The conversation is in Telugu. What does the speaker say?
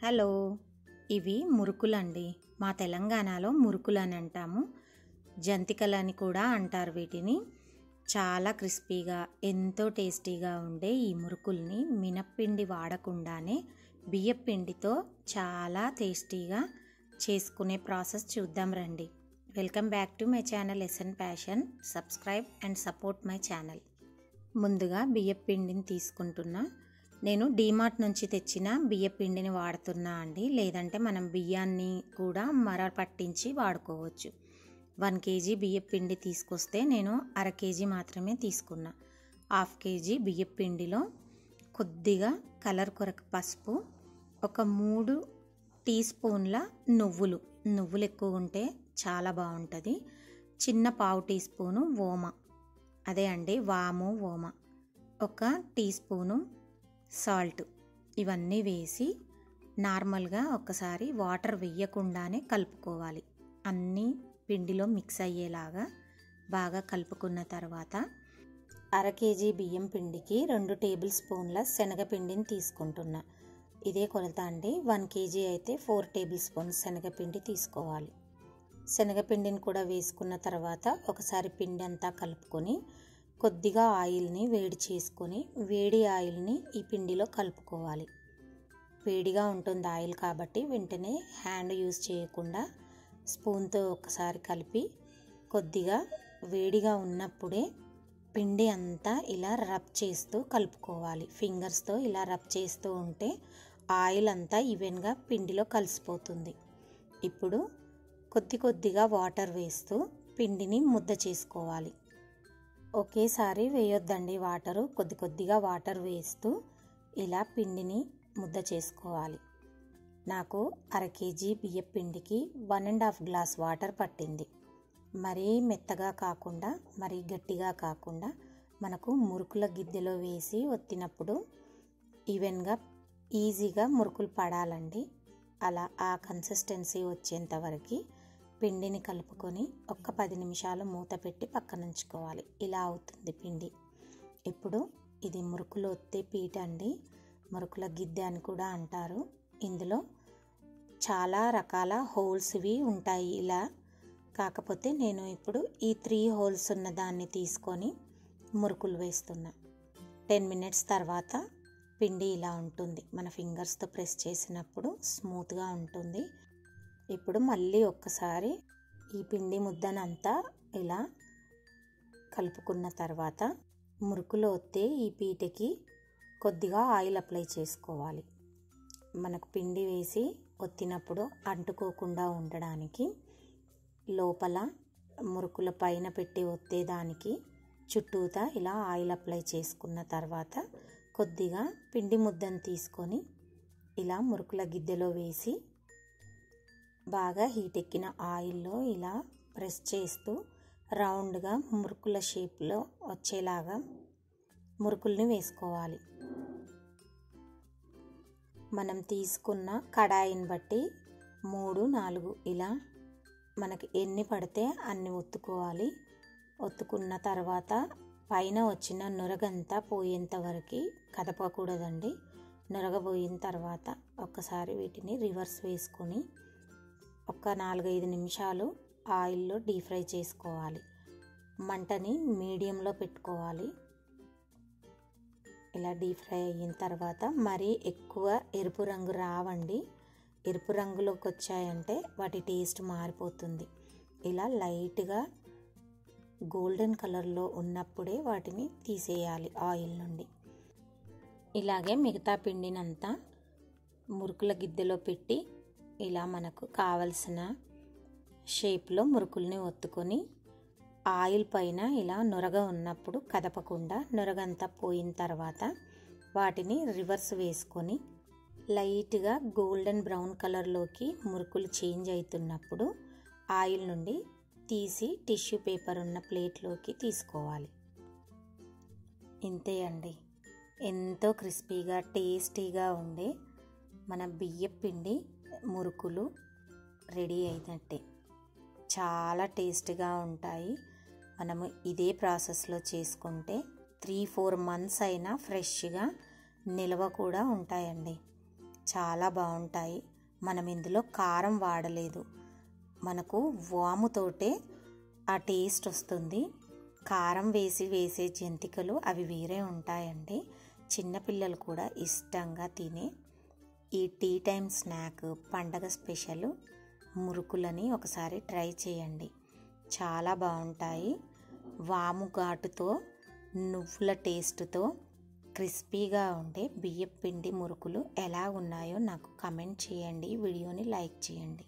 హలో, ఇవి మురుకులండి. మా తెలంగాణలో మురుకులు అని అంటాము. జంతికలని కూడా అంటారు వీటిని. చాలా క్రిస్పీగా ఎంతో టేస్టీగా ఉండే ఈ మురుకుల్ని మినప్పిండి వాడకుండానే బియ్యపిండితో చాలా టేస్టీగా చేసుకునే ప్రాసెస్ చూద్దాం రండి. Welcome back to my channel SN passion. Subscribe and support my channel. ముందుగా బియ్యపిండిని తీసుకుంటున్నా. నేను డీమార్ట్ నుంచి తెచ్చిన బియ్యపిండిని వాడుతున్నా అండి. లేదంటే మనం బియ్యాన్ని కూడా మర పట్టించి వాడుకోవచ్చు. 1 kg బియ్యపిండి తీసుకొస్తే నేను 1/2 kg మాత్రమే తీసుకున్నా. 1/2 kg బియ్యపిండిలో కొద్దిగా కలర్ కొరకు పసుపు, ఒక 3 టీ స్పూన్ల నువ్వులు ఎక్కువ ఉంటే చాలా బాగుంటుంది. చిన్న 1/2 టీ స్పూను ఓమ, అదే అండి వాము ఓమ, 1 టీ స్పూను సాల్ట్, ఇవన్నీ వేసి నార్మల్గా ఒకసారి వాటర్ వేయకుండానే కలుపుకోవాలి. అన్నీ పిండిలో మిక్స్ అయ్యేలాగా బాగా కలుపుకున్న తర్వాత 1/2 kg బియ్యం పిండికి 2 టేబుల్ స్పూన్ల శనగపిండిని తీసుకుంటున్నా. ఇదే కొలత అండి. 1 kg అయితే 4 టేబుల్ స్పూన్స్ శనగపిండి తీసుకోవాలి. శనగపిండిని కూడా వేసుకున్న తర్వాత ఒకసారి పిండి అంతా కలుపుకొని కొద్దిగా ఆయిల్ని వేడి చేసుకొని వేడి ఆయిల్ని ఈ పిండిలో కలుపుకోవాలి. వేడిగా ఉంటుంది ఆయిల్ కాబట్టి వెంటనే హ్యాండ్ యూజ్ చేయకుండా స్పూన్తో ఒకసారి కలిపి కొద్దిగా వేడిగా ఉన్నప్పుడే పిండి అంతా ఇలా రబ్ చేస్తూ కలుపుకోవాలి. ఫింగర్స్తో ఇలా రబ్ చేస్తూ ఉంటే ఆయిల్ అంతా ఈవెన్గా పిండిలో కలిసిపోతుంది. ఇప్పుడు కొద్దిగా వాటర్ వేస్తూ పిండిని ముద్ద చేసుకోవాలి. ఒకేసారి వేయొద్దండి వాటరు, కొద్దిగా వాటర్ వేస్తూ ఇలా పిండిని ముద్ద చేసుకోవాలి. నాకు 1/2 kg బియ్యం పిండికి 1.5 గ్లాస్ వాటర్ పట్టింది. మరీ మెత్తగా కాకుండా మరీ గట్టిగా కాకుండా మనకు మురుకుల గిద్దెలో వేసి ఒత్తినప్పుడు ఈవెన్గా ఈజీగా మురుకులు పడాలండి. అలా ఆ కన్సిస్టెన్సీ వచ్చేంత వరకు పిండిని కలుపుకొని 10 నిమిషాలు మూత పెట్టి పక్కన ఉంచుకోవాలి. ఇలా అవుతుంది పిండి. ఇప్పుడు ఇది మురుకులు ఒత్తే పీట అండి. మురుకుల గిద్దె అని కూడా అంటారు. ఇందులో చాలా రకాల హోల్స్వి ఉంటాయి ఇలా. కాకపోతే నేను ఇప్పుడు ఈ 3 హోల్స్ ఉన్న దాన్ని తీసుకొని మురుకులు వేస్తున్నా. 10 మినిట్స్ తర్వాత పిండి ఇలా ఉంటుంది. మన ఫింగర్స్తో ప్రెస్ చేసినప్పుడు స్మూత్గా ఉంటుంది. ఇప్పుడు మళ్ళీ ఒక్కసారి ఈ పిండి ముద్దనంతా ఇలా కలుపుకున్న తర్వాత మురుకులు ఒత్తే ఈ పీటకి కొద్దిగా ఆయిల్ అప్లై చేసుకోవాలి. మనకు పిండి వేసి ఒత్తినప్పుడు అంటుకోకుండా ఉండడానికి లోపల మురుకుల పైన పెట్టి ఒత్తేదానికి చుట్టూతా ఇలా ఆయిల్ అప్లై చేసుకున్న తర్వాత కొద్దిగా పిండి ముద్దను తీసుకొని ఇలా మురుకుల గిద్దెలో వేసి బాగా హీట్ ఎక్కిన ఆయిల్లో ఇలా ప్రెస్ చేస్తూ రౌండ్గా మురుకుల షేప్లో వచ్చేలాగా మురుకుల్ని వేసుకోవాలి. మనం తీసుకున్న కడాయిని బట్టి 3-4 ఇలా మనకి ఎన్ని పడితే అన్ని ఒత్తుకోవాలి. ఒత్తుకున్న తర్వాత పైన వచ్చిన నురగంతా పోయేంత వరకు కదపకూడదండి. నురగ పోయిన తర్వాత ఒక్కసారి వీటిని రివర్స్ వేసుకొని 4-5 నిమిషాలు ఆయిల్లో డీప్ ఫ్రై చేసుకోవాలి. మంటని మీడియంలో పెట్టుకోవాలి. ఇలా డీప్ ఫ్రై అయిన తర్వాత మరీ ఎక్కువ ఎరుపు రంగు రావండి. ఎరుపు రంగులోకి వచ్చాయంటే వాటి టేస్ట్ మారిపోతుంది. ఇలా లైట్గా గోల్డెన్ కలర్లో ఉన్నప్పుడే వాటిని తీసేయాలి ఆయిల్ నుండి. ఇలాగే మిగతా పిండినంతా మురుకుల గిద్దెలో పెట్టి ఇలా మనకు కావలసిన షేప్లో మురుకుల్ని ఒత్తుకొని ఆయిల్ పైన ఇలా నురగ ఉన్నప్పుడు కదపకుండా నురగంతా పోయిన తర్వాత వాటిని రివర్స్ వేసుకొని లైట్గా గోల్డెన్ బ్రౌన్ కలర్లోకి మురుకులు చేంజ్ అవుతున్నప్పుడు ఆయిల్ నుండి తీసి టిష్యూ పేపర్ ఉన్న ప్లేట్లోకి తీసుకోవాలి. ఇంతే అండి. ఎంతో క్రిస్పీగా టేస్టీగా ఉండే మన బియ్యం పిండి మురుకులు రెడీ అయినట్టే. చాలా టేస్ట్గా ఉంటాయి. మనము ఇదే ప్రాసెస్లో చేసుకుంటే 3-4 మంత్స్ అయినా ఫ్రెష్గా నిల్వ కూడా ఉంటాయండి. చాలా బాగుంటాయి. మనం ఇందులో కారం వాడలేదు, మనకు వాముతోటే ఆ టేస్ట్ వస్తుంది. కారం వేసే జంతికలు అవి వేరే ఉంటాయండి. చిన్నపిల్లలు కూడా ఇష్టంగా తినే ఈ టీ టైం స్నాక్, పండగ స్పెషల్ మురుకులని ఒకసారి ట్రై చేయండి. చాలా బాగుంటాయి. వాము ఘాటుతో, నువ్వుల టేస్ట్తో క్రిస్పీగా ఉండే బియ్యపు పిండి మురుకులు ఎలా ఉన్నాయో నాకు కమెంట్ చేయండి. వీడియోని లైక్ చేయండి.